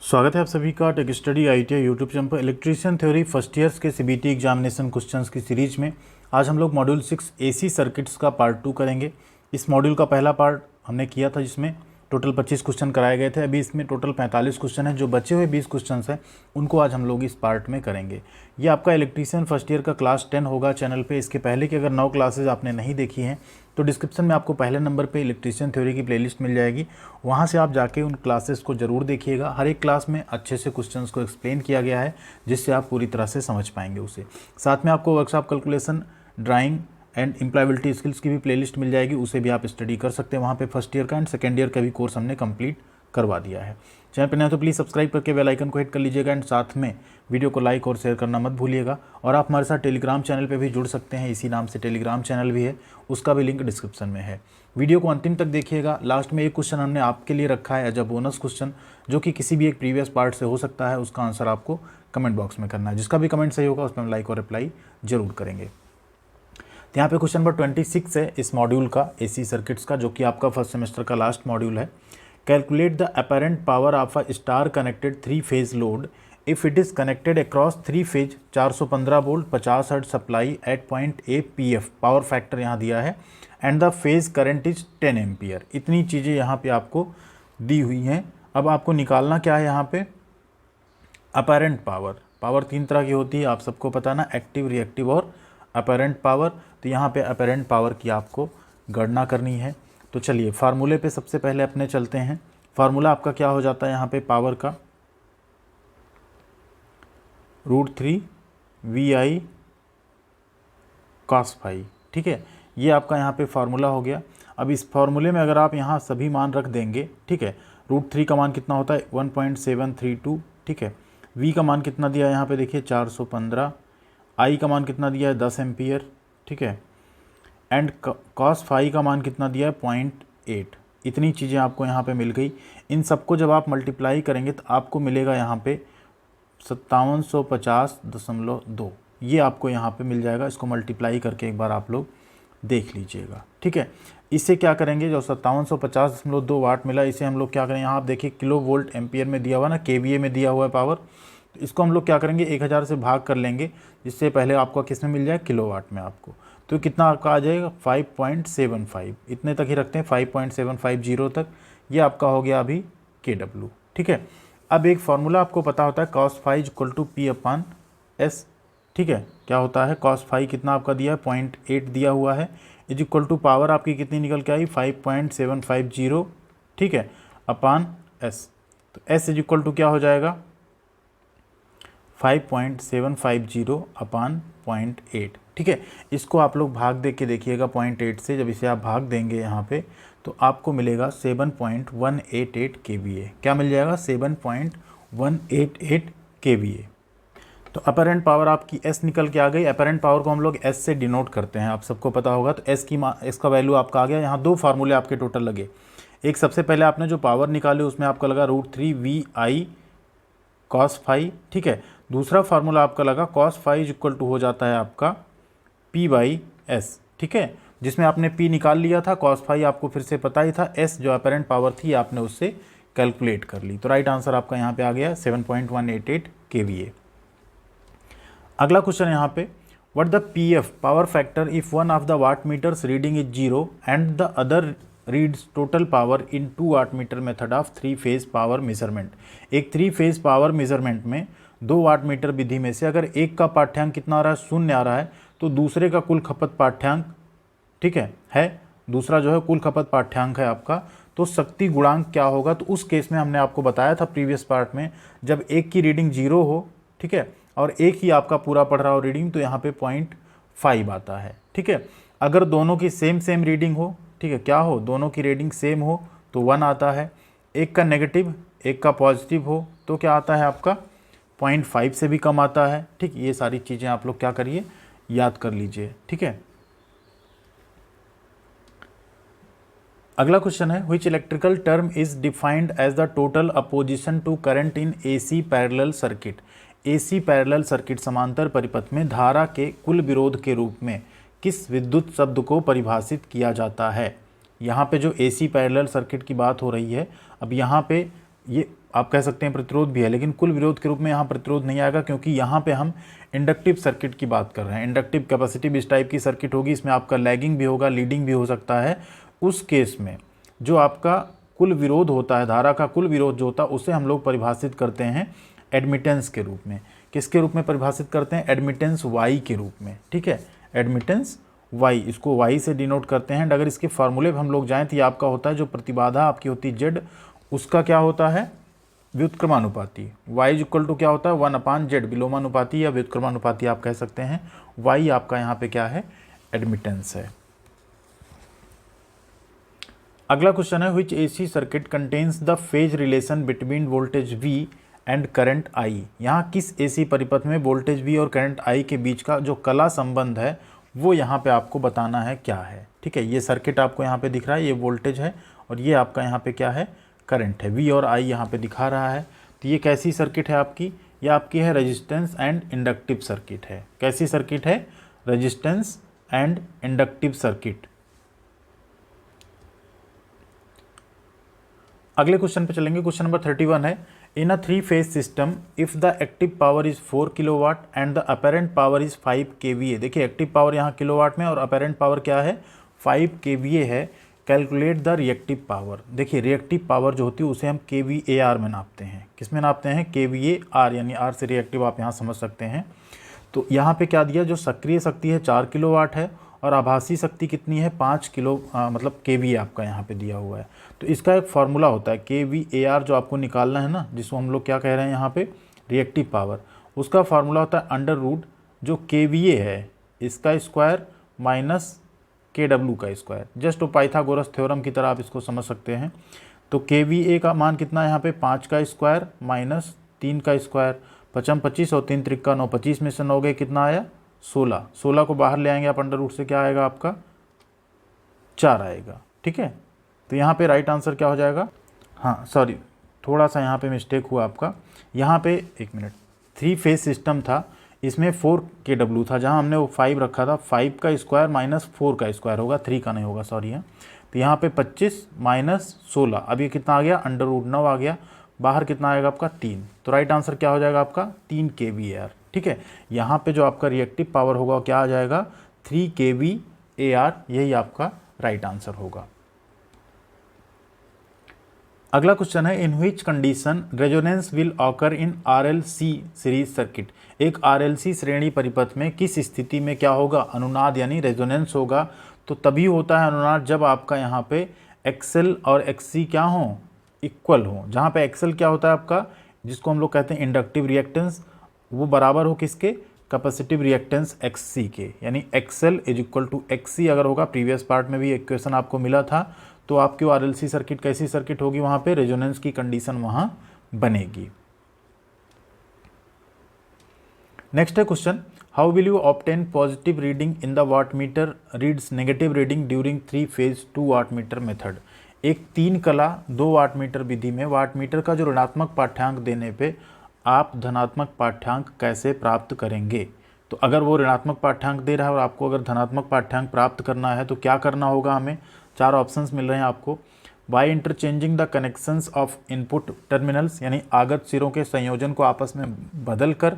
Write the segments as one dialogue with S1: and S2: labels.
S1: स्वागत है आप सभी का tech study ITI YouTube channel पर इलेक्ट्रीशियन थ्योरी फर्स्ट ईयर्स के CBT एग्जामिनेशन क्वेश्चंस की सीरीज में आज हम लोग मॉड्यूल 6 AC सर्किट्स का पार्ट 2 करेंगे। इस मॉड्यूल का पहला पार्ट हमने किया था जिसमें टोटल 25 क्वेश्चन कराए गए थे। अभी इसमें टोटल 45 क्वेश्चन है। जो बचे हुए 20 क्वेश्चन हैं उनको आज हम लोग इस पार्ट में करेंगे। ये आपका इलेक्ट्रीशियन फर्स्ट ईयर का क्लास 10 होगा चैनल पे। इसके पहले की अगर 9 क्लासेज आपने नहीं देखी हैं तो डिस्क्रिप्शन में आपको पहले नंबर पे इलेक्ट्रीशियन थ्योरी की प्लेलिस्ट मिल जाएगी। वहाँ से आप जाके उन क्लासेस को ज़रूर देखिएगा। हर एक क्लास में अच्छे से क्वेश्चंस को एक्सप्लेन किया गया है जिससे आप पूरी तरह से समझ पाएंगे उसे। साथ में आपको workshop calculation, drawing and employability skills की भी प्लेलिस्ट मिल जाएगी। उसे भी आप स्टडी कर सकते हैं। वहाँ पे फर्स्ट ईयर का एंड सेकेंड ईयर का भी कोर्स हमने कंप्लीट करवा दिया है। चैनल पर नए तो प्लीज़ सब्सक्राइब करके बेल आइकन को हिट कर लीजिएगा एंड साथ में वीडियो को लाइक और शेयर करना मत भूलिएगा। और आप हमारे साथ टेलीग्राम चैनल पे भी जुड़ सकते हैं। इसी नाम से टेलीग्राम चैनल भी है, उसका भी लिंक डिस्क्रिप्शन में है। वीडियो को अंतिम तक देखिएगा। लास्ट में एक क्वेश्चन हमने आपके लिए रखा है एज अ बोनस क्वेश्चन, जो कि किसी भी एक प्रीवियस पार्ट से हो सकता है। उसका आंसर आपको कमेंट बॉक्स में करना है। जिसका भी कमेंट सही होगा उसमें हम लाइक और रिप्लाई जरूर करेंगे। तो यहाँ पे क्वेश्चन नंबर 26 है इस मॉड्यूल का, AC सर्किट्स का, जो कि आपका फर्स्ट सेमेस्टर का लास्ट मॉड्यूल है। Calculate the apparent power of a star connected 3 phase load if it is connected across 3 phase 415 volt 50 hertz supply at point A PF। Power factor यहाँ दिया है and the phase current is 10 ampere. इतनी चीज़ें यहाँ पे आपको दी हुई हैं। अब आपको निकालना क्या है यहाँ पे, अपैरेंट पावर। पावर 3 तरह की होती है, आप सबको पता ना, एक्टिव, रिएक्टिव और अपैरेंट पावर। तो यहाँ पे अपैरेंट पावर की आपको गणना करनी है। तो चलिए फार्मूले पे सबसे पहले अपने चलते हैं। फार्मूला आपका क्या हो जाता है यहाँ पे पावर का, √3 VI cos φ। ठीक है, ये आपका यहाँ पे फार्मूला हो गया। अब इस फार्मूले में अगर आप यहाँ सभी मान रख देंगे, ठीक है, √3 का मान कितना होता है 1.732। ठीक है, V का मान कितना दिया है यहाँ पे देखिए 415, I का मान कितना दिया है 10 एम्पियर। ठीक है, एंड cos φ का मान कितना दिया है 0.8। इतनी चीज़ें आपको यहाँ पे मिल गई। इन सबको जब आप मल्टीप्लाई करेंगे तो आपको मिलेगा यहाँ पे 5750.2। ये आपको यहाँ पे मिल जाएगा। इसको मल्टीप्लाई करके एक बार आप लोग देख लीजिएगा। ठीक है, इससे क्या करेंगे, जो 5750.2 वाट मिला, इसे हम लोग क्या करें, यहाँ आप देखिए किलो वोल्ट एम्पियर में दिया हुआ ना, KVA में दिया हुआ है पावर। तो इसको हम लोग क्या करेंगे 1000 से भाग कर लेंगे, जिससे पहले आपका किस में मिल जाए, किलोवाट में आपको। तो कितना आपका आ जाएगा 5.75। इतने तक ही रखते हैं, 5.750 तक। ये आपका हो गया अभी KW। ठीक है, अब एक फार्मूला आपको पता होता है cos φ = P/S। ठीक है, क्या होता है cos φ कितना आपका दिया है 0.8 दिया हुआ है, इज इक्वल टू पावर आपकी कितनी निकल के आई 5.750। ठीक है, अपॉन S। तो S इज इक्वल टू क्या हो जाएगा 5.750 अपॉन 0.8। ठीक है, इसको आप लोग भाग दे के देखिएगा 0.8 से। जब इसे आप भाग देंगे यहाँ पे तो आपको मिलेगा 7.188 kVA। क्या मिल जाएगा 7.188 kVA। तो अपैरेंट पावर आपकी S निकल के आ गई। अपैरेंट पावर को हम लोग S से डिनोट करते हैं, आप सबको पता होगा। तो S का वैल्यू आपका आ गया। यहाँ 2 फार्मूले आपके टोटल लगे। एक सबसे पहले आपने जो पावर निकाली उसमें आपका लगा √3 VI cos φ। ठीक है, दूसरा फार्मूला आपका लगा cos φ = हो जाता है आपका P/S। ठीक है, जिसमें आपने P निकाल लिया था, cos φ आपको फिर से पता ही था, S जो अपैरेंट पावर थी आपने उससे कैलकुलेट कर ली। तो राइट आंसर आपका यहाँ पे आ गया 7.188 kVA। अगला क्वेश्चन यहाँ पे, what the PF power factor if one of the watt meters reading is 0 and the other reads total power in 2 watt meter method of 3 phase power measurement. एक 3 phase power measurement में 2 watt metre विधि में से अगर एक का पाठ्यांक कितना आ रहा है, 0 आ रहा है, तो दूसरे का कुल खपत पाठ्यांक, ठीक है, दूसरा जो है कुल खपत पाठ्यांक है आपका, तो शक्ति गुणांक क्या होगा। तो उस केस में हमने आपको बताया था प्रीवियस पार्ट में, जब एक की रीडिंग 0 हो, ठीक है, और एक ही आपका पूरा पढ़ रहा हो रीडिंग, तो यहाँ पे 0.5 आता है। ठीक है, अगर दोनों की सेम रीडिंग हो, ठीक है, क्या हो, दोनों की रीडिंग सेम हो तो 1 आता है। एक का नेगेटिव एक का पॉजिटिव हो तो क्या आता है आपका 0.5 से भी कम आता है। ठीक, ये सारी चीज़ें आप लोग क्या करिए, याद कर लीजिए। ठीक है, अगला क्वेश्चन है, which electrical term is defined as the total opposition to current in AC parallel circuit. AC parallel circuit समांतर परिपथ में धारा के कुल विरोध के रूप में किस विद्युत शब्द को परिभाषित किया जाता है। यहाँ पे जो AC पैरेलल सर्किट की बात हो रही है, अब यहाँ पे ये आप कह सकते हैं प्रतिरोध भी है, लेकिन कुल विरोध के रूप में यहाँ प्रतिरोध नहीं आएगा, क्योंकि यहाँ पे हम इंडक्टिव सर्किट की बात कर रहे हैं। इंडक्टिव कैपेसिटिव इस टाइप की सर्किट होगी, इसमें आपका लैगिंग भी होगा, लीडिंग भी हो सकता है। उस केस में जो आपका कुल विरोध होता है, धारा का कुल विरोध जो होता है, उसे हम लोग परिभाषित करते हैं एडमिटेंस के रूप में। किसके रूप में परिभाषित करते हैं? एडमिटेंस वाई के रूप में, ठीक है, एडमिटेंस वाई, इसको वाई से डिनोट करते हैं। अगर इसके फार्मूले पर हम लोग जाएँ तो ये आपका होता है, जो प्रतिबाधा आपकी होती है जेड, उसका क्या होता है? व्युत्क्रमानुपाती। वाई इक्वल टू क्या होता है? 1/z, विलोमानुपाती या व्युत्क्रमानुपाती आप कह सकते हैं। वाई आपका यहाँ पे क्या है? एडमिटेंस है। अगला क्वेश्चन है, which AC circuit contains the phase relation between voltage V and current I। यहाँ किस एसी परिपथ में वोल्टेज V और करंट I के बीच का जो कला संबंध है वो यहाँ पे आपको बताना है क्या है, ठीक है। ये सर्किट आपको यहाँ पे दिख रहा है, ये वोल्टेज है और ये आपका यहाँ पे क्या है? करंट है। V और I यहाँ पे दिखा रहा है। तो ये कैसी सर्किट है आपकी? ये आपकी है रेजिस्टेंस एंड इंडक्टिव सर्किट है। कैसी सर्किट है? Resistance and inductive circuit. अगले क्वेश्चन पे चलेंगे। क्वेश्चन नंबर 31 है, इन अ 3 phase system if the active power is 4 kilowatt and the apparent power is 5 kVA। देखिए एक्टिव पावर यहाँ किलोवाट में और अपेरेंट पावर क्या है? 5 kVA है। Calculate the reactive power. देखिए रिएक्टिव पावर जो होती है उसे हम kVAR में नापते हैं। किस में नापते हैं? kVAR, यानी R से रिएक्टिव आप यहाँ समझ सकते हैं। तो यहाँ पे क्या दिया? जो सक्रिय शक्ति है 4 किलोवाट है और आभासी शक्ति कितनी है? 5 किलो मतलब kVA आपका यहाँ पे दिया हुआ है। तो इसका एक फार्मूला होता है kVAR, जो आपको निकालना है ना, जिसको हम लोग क्या कह रहे हैं यहाँ पे? Reactive power. उसका फार्मूला होता है अंडर रूट जो kVA है इसका स्क्वायर माइनस KW का स्क्वायर। जस्ट पाइथागोरस थ्योरम की तरह आप इसको समझ सकते हैं। तो kVA का मान कितना है यहाँ पे? 5 का स्क्वायर माइनस 3 का स्क्वायर। 5 25 और 3 त्रिका 9, 25 में से 9 गए, कितना आया? 16। 16 को बाहर ले आएंगे आप अंडर रूट से, क्या आएगा आपका? 4 आएगा, ठीक है। तो यहाँ पे राइट आंसर क्या हो जाएगा? हाँ सॉरी, थोड़ा सा यहाँ पे मिस्टेक हुआ आपका। यहाँ पे 1 मिनट, 3 फेज सिस्टम था, इसमें 4 kW था, जहाँ हमने वो 5 रखा था। 5 का स्क्वायर माइनस 4 का स्क्वायर होगा, 3 का नहीं होगा, सॉरी है। तो यहाँ पे 25 माइनस 16, अब ये कितना आ गया? अंडर रूट 9 आ गया। बाहर कितना आएगा आपका? 3। तो राइट आंसर क्या हो जाएगा आपका? 3 kVAR, ठीक है। यहाँ पे जो आपका रिएक्टिव पावर होगा क्या आ जाएगा? 3 kVAR, यही आपका राइट आंसर होगा। अगला क्वेश्चन है, in which condition resonance will occur in RLC series circuit. एक RLC श्रेणी परिपथ में किस स्थिति में क्या होगा? अनुनाद यानी रेजोनेंस होगा। तो तभी होता है अनुनाद जब आपका यहाँ पे XL और XC क्या हो? इक्वल हो। जहाँ पे XL क्या होता है आपका, जिसको हम लोग कहते हैं इंडक्टिव रिएक्टेंस, वो बराबर हो किसके? कैपेसिटिव रिएक्टेंस XC के। यानी XL is equal to XC अगर होगा, प्रीवियस पार्ट में भी एक क्वेश्चन आपको मिला था, तो आपकी RLC सर्किट कैसी सर्किट होगी? वहाँ पे रेजोनेंस की कंडीशन वहाँ बनेगी। नेक्स्ट है question, how will you obtain positive reading in the watt meter reads negative reading during 3 phase 2 watt meter method. एक 3 कला 2 वाट मीटर विधि में वाट मीटर का जो ऋणात्मक पाठ्यांक देने पे आप धनात्मक पाठ्यांक कैसे प्राप्त करेंगे? तो अगर वो ऋणात्मक पाठ्यांक दे रहा है और आपको अगर धनात्मक पाठ्यांक प्राप्त करना है तो क्या करना होगा? हमें 4 ऑप्शंस मिल रहे हैं आपको। By interchanging the connections of input terminals, यानी आगत सिरों के संयोजन को आपस में बदल कर।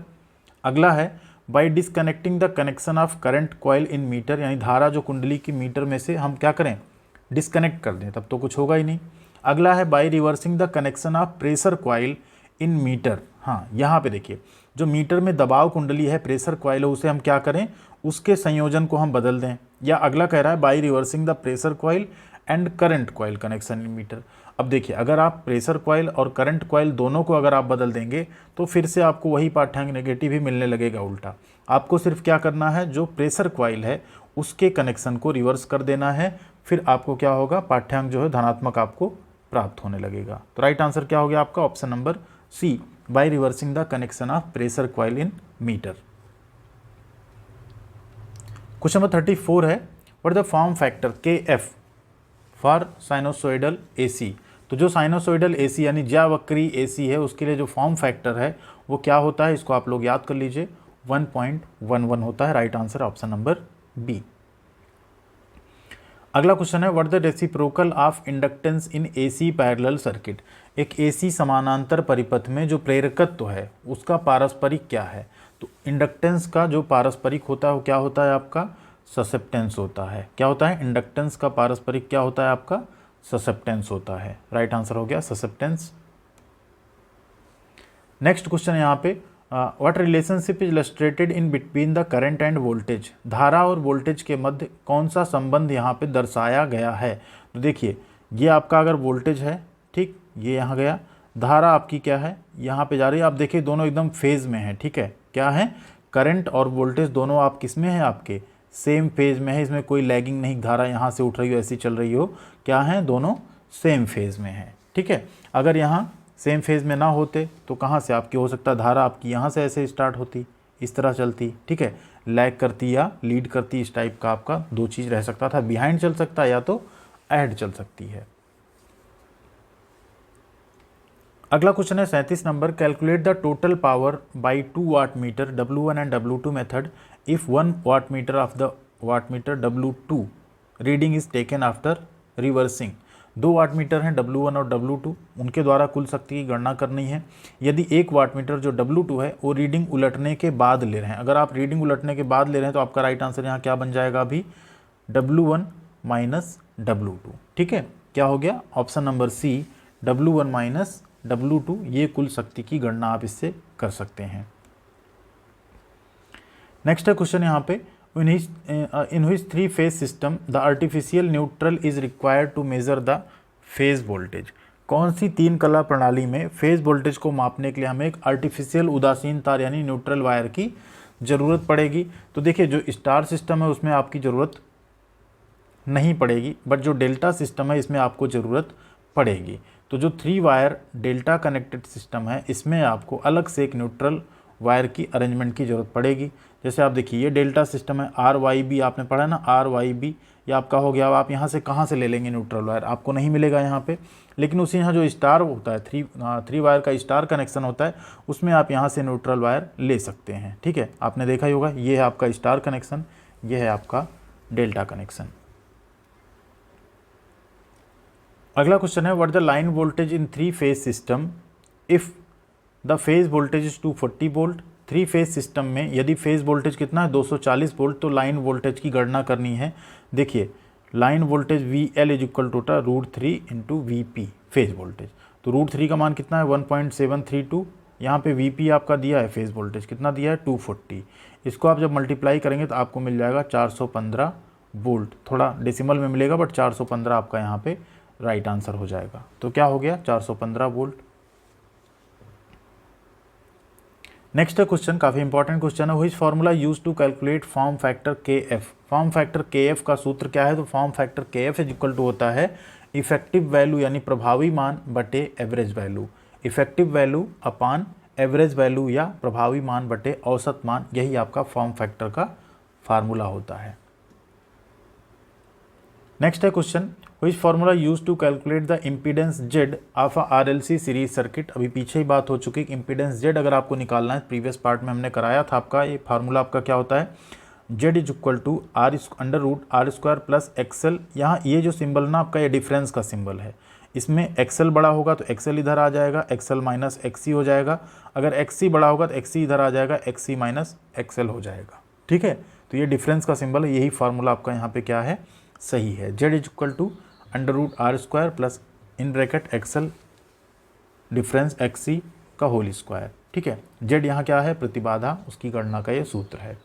S1: अगला है by disconnecting the connection of current coil in meter, यानी धारा जो कुंडली की मीटर में से हम क्या करें? डिसकनेक्ट कर दें, तब तो कुछ होगा ही नहीं। अगला है by reversing the connection of pressure coil in meter. हाँ, यहाँ पे देखिए जो मीटर में दबाव कुंडली है, प्रेशर कॉइल है, उसे हम क्या करें? उसके संयोजन को हम बदल दें। या अगला कह रहा है by reversing the pressure coil and current coil connection in meter. अब देखिए अगर आप प्रेशर कॉइल और करंट कॉइल दोनों को अगर आप बदल देंगे तो फिर से आपको वही पाठ्यांक नेगेटिव ही मिलने लगेगा उल्टा। आपको सिर्फ क्या करना है? जो प्रेशर कॉइल है उसके कनेक्शन को रिवर्स कर देना है, फिर आपको क्या होगा? पाठ्यांक जो है धनात्मक आपको प्राप्त होने लगेगा। तो राइट आंसर क्या हो गया आपका? Option number C, by reversing the connection of pressure coil in meter. Question number 34 है, what the form factor KF for sinusoidal AC। तो जो साइनोसोइडल AC यानी ज्यावक्री AC है उसके लिए जो फॉर्म फैक्टर है वो क्या होता है? इसको आप लोग याद कर लीजिए, 1.11 होता है। Right answer option number B. अगला क्वेश्चन है what the reciprocal of inductance in AC parallel circuit. एक एसी समानांतर परिपथ में जो प्रेरकत्व है उसका पारस्परिक क्या है। तो इंडक्टेंस का जो पारस्परिक होता है वो क्या होता है आपका, ससेप्टेंस होता है। क्या होता है, इंडक्टेंस का पारस्परिक क्या होता है आपका, ससेप्टेंस होता है। राइट आंसर हो गया ससेप्टेंस। नेक्स्ट क्वेश्चन यहाँ पे what relationship is illustrated in between the current end voltage. धारा और वोल्टेज के मध्य कौन सा संबंध यहाँ पे दर्शाया गया है। तो देखिए ये आपका अगर वोल्टेज है, ठीक, ये यहाँ गया, धारा आपकी क्या है यहाँ पे जा रही है। आप देखिए दोनों एकदम फेज में है, ठीक है, क्या है, करंट और वोल्टेज दोनों आप किस में है, आपके सेम फेज में है। इसमें कोई लैगिंग नहीं, धारा यहाँ से उठ रही हो ऐसी चल रही हो, क्या है, दोनों सेम फेज में है। ठीक है, अगर यहाँ सेम फेज में ना होते तो कहाँ से आपकी हो सकता, धारा आपकी यहाँ से ऐसे स्टार्ट होती, इस तरह चलती, ठीक है, लैग करती या लीड करती, इस टाइप का आपका दो चीज़ रह सकता था, बिहाइंड चल सकता है या तो ऐड चल सकती है। अगला क्वेश्चन है 37 number, calculate the total power by 2 watt meter W1 and W2 method if 1 watt meter of the watt meter W2 reading is taken after reversing. 2 watt meter हैं W1 और W2, उनके द्वारा कुल शक्ति की गणना करनी है। यदि 1 वाट मीटर जो W2 है वो रीडिंग उलटने के बाद ले रहे हैं, अगर आप रीडिंग उलटने के बाद ले रहे हैं तो आपका राइट आंसर यहाँ क्या बन जाएगा, अभी W1 माइनस W2। ठीक है, क्या हो गया, ऑप्शन नंबर सी W1 माइनस W2, ये कुल शक्ति की गणना आप इससे कर सकते हैं। नेक्स्ट है क्वेश्चन यहाँ पे, in which three phase system the artificial neutral is required to measure the phase voltage। कौन सी तीन कला प्रणाली में फेज वोल्टेज को मापने के लिए हमें एक आर्टिफिशियल उदासीन तार यानी न्यूट्रल वायर की ज़रूरत पड़ेगी। तो देखिए जो स्टार सिस्टम है उसमें आपकी ज़रूरत नहीं पड़ेगी, बट जो डेल्टा सिस्टम है इसमें आपको ज़रूरत पड़ेगी। तो जो 3 वायर डेल्टा कनेक्टेड सिस्टम है इसमें आपको अलग से एक न्यूट्रल वायर की अरेंजमेंट की ज़रूरत पड़ेगी। जैसे आप देखिए ये डेल्टा सिस्टम है, RYB आपने पढ़ा है ना, RYB ये आपका हो गया। अब आप यहाँ से कहाँ से ले लेंगे न्यूट्रल वायर, आपको नहीं मिलेगा यहाँ पे, लेकिन उसी यहाँ जो स्टार होता है, थ्री वायर का स्टार कनेक्शन होता है, उसमें आप यहाँ से न्यूट्रल वायर ले सकते हैं। ठीक है, आपने देखा ही होगा, ये है आपका स्टार कनेक्शन, ये है आपका डेल्टा कनेक्शन। अगला क्वेश्चन है what the line voltage in 3 phase system if the phase voltage is 240 volt. 3 phase system में यदि फेज वोल्टेज कितना है 240 वोल्ट, तो लाइन वोल्टेज की गणना करनी है। देखिए line voltage VL is equal to √3 into VP phase voltage. तो √3 का मान कितना है 1.732, यहाँ पे VP आपका दिया है फेज वोल्टेज कितना दिया है 240। इसको आप जब मल्टीप्लाई करेंगे तो आपको मिल जाएगा 415 वोल्ट, थोड़ा डेसिमल में मिलेगा बट 415 आपका यहाँ पे राइट आंसर हो जाएगा। तो क्या हो गया 415 वोल्ट। नेक्स्ट क्वेश्चन काफ़ी इंपॉर्टेंट क्वेश्चन है, which formula use to calculate form factor KF। Form factor KF का सूत्र क्या है, तो form factor KF is equal to होता है इफेक्टिव वैल्यू यानी प्रभावी मान बटे average value. Effective value upon average value या प्रभावी मान बटे औसत मान, यही आपका फॉर्म फैक्टर का फार्मूला होता है। नेक्स्ट है question, which formula use to calculate the impedance Z of a RLC series circuit. अभी पीछे ही बात हो चुकी है, इम्पीडेंस Z अगर आपको निकालना है, प्रीवियस पार्ट में हमने कराया था आपका, ये फार्मूला आपका क्या होता है, Z is equal to √R² plus XL। यहाँ ये जो सिंबल ना आपका ये डिफरेंस का सिंबल है, इसमें XL बड़ा होगा तो XL इधर आ जाएगा, XL माइनस XC हो जाएगा। अगर XC बड़ा होगा तो XC इधर आ जाएगा, XC माइनस XL हो जाएगा। ठीक है, तो ये डिफरेंस का सिंबल है, यही फार्मूला आपका यहाँ पे क्या है, सही है। Z is equal to √R² plus in bracket XL difference XC का होल स्क्वायर। ठीक है, Z यहाँ क्या है, प्रतिबाधा, उसकी गणना का ये सूत्र है।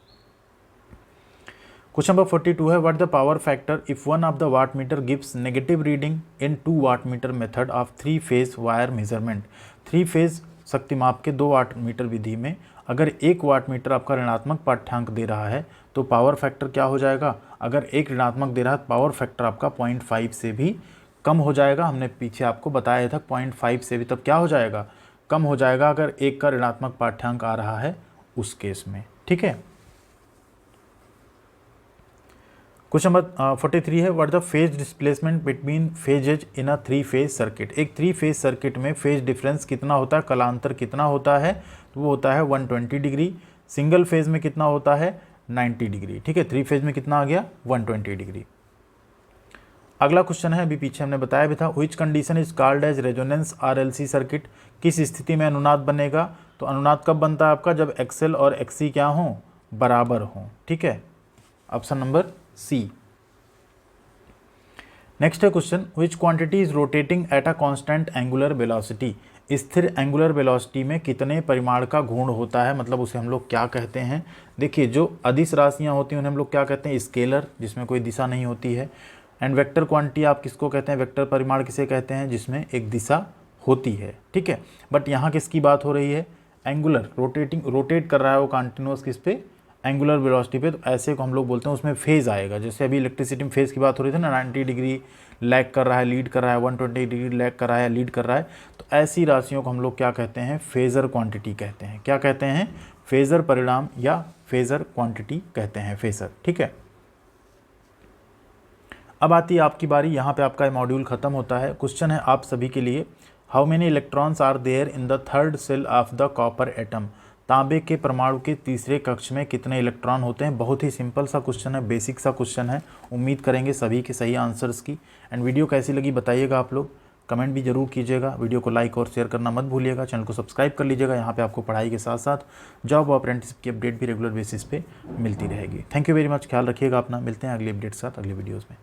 S1: क्वेश्चन नंबर 42 है what the power factor if one of the watt meter gives negative reading in 2 watt meter method of 3 phase wire measurement. 3 phase शक्ति माप के 2 वाट मीटर विधि में अगर 1 वाट मीटर आपका ऋणात्मक पाठ्यांक दे रहा है तो पावर फैक्टर क्या हो जाएगा, अगर एक ऋणात्मक दे रहा है पावर फैक्टर आपका 0.5 से भी कम हो जाएगा। हमने पीछे आपको बताया था 0.5 से भी तब क्या हो जाएगा, कम हो जाएगा, अगर एक का ऋणात्मक पाठ्यांक आ रहा है उस केस में। ठीक है, क्वेश्चन नंबर 43 है what the phase displacement between phases in a 3 phase circuit. एक 3 फेज सर्किट में फेज डिफरेंस कितना होता है, कलांतर कितना होता है, तो वो होता है 120 डिग्री। सिंगल फेज में कितना होता है 90 डिग्री। ठीक है, 3 फेज में कितना आ गया 120 डिग्री। अगला क्वेश्चन है, अभी पीछे हमने बताया भी था, which condition is called as resonance RLC circuit, किस स्थिति में अनुनाद बनेगा? तो अनुनाद कब बनता है आपका? जब XL और XC क्या हों? बराबर हों। ठीक है, ऑप्शन नंबर सी। नेक्स्ट है question, which quantity is rotating at a constant angular velocity, स्थिर एंगुलर वेलोसिटी में कितने परिमाण का घूर्ण होता है, मतलब उसे हम लोग क्या कहते हैं? देखिए, जो अदिश राशियां होती हैं उन्हें हम लोग क्या कहते हैं? स्केलर, जिसमें कोई दिशा नहीं होती है। एंड वेक्टर क्वांटिटी आप किसको कहते हैं? वेक्टर परिमाण किसे कहते हैं? जिसमें एक दिशा होती है। ठीक है, बट यहाँ किसकी बात हो रही है? एंगुलर, रोटेट कर रहा है वो कंटिन्यूअस किस पे? एंगुलर वेलोसिटी पे। तो ऐसे को हम लोग बोलते हैं, उसमें फेज़ आएगा। जैसे अभी इलेक्ट्रिसिटी में फेज़ की बात हो रही थी ना, 90 डिग्री लैग कर रहा है, लीड कर रहा है, 120 डिग्री लैग कर रहा है, लीड कर रहा है। तो ऐसी राशियों को हम लोग क्या कहते हैं? फेज़र क्वांटिटी कहते हैं। क्या कहते हैं? फेज़र परिणाम या फेज़र क्वांटिटी कहते हैं, फेज़र। ठीक है, अब आती है आपकी बारी। यहाँ पे आपका मॉड्यूल खत्म होता है। क्वेश्चन है आप सभी के लिए, how many electrons are there in the third shell of the copper atom, तांबे के परमाणु के तीसरे कक्ष में कितने इलेक्ट्रॉन होते हैं? बहुत ही सिंपल सा क्वेश्चन है, बेसिक सा क्वेश्चन है। उम्मीद करेंगे सभी के सही आंसर्स की। एंड वीडियो कैसी लगी बताइएगा आप लोग, कमेंट भी जरूर कीजिएगा। वीडियो को लाइक और शेयर करना मत भूलिएगा। चैनल को सब्सक्राइब कर लीजिएगा। यहाँ पे आपको पढ़ाई के साथ साथ जॉब और अप्रेंटिसशिप की अपडेट भी रेगुलर बेसिस पे मिलती रहेगी। थैंक यू वेरी मच, ख्याल रखिएगा अपना। मिलते हैं अगली अपडेट के साथ अगले वीडियोज़ में।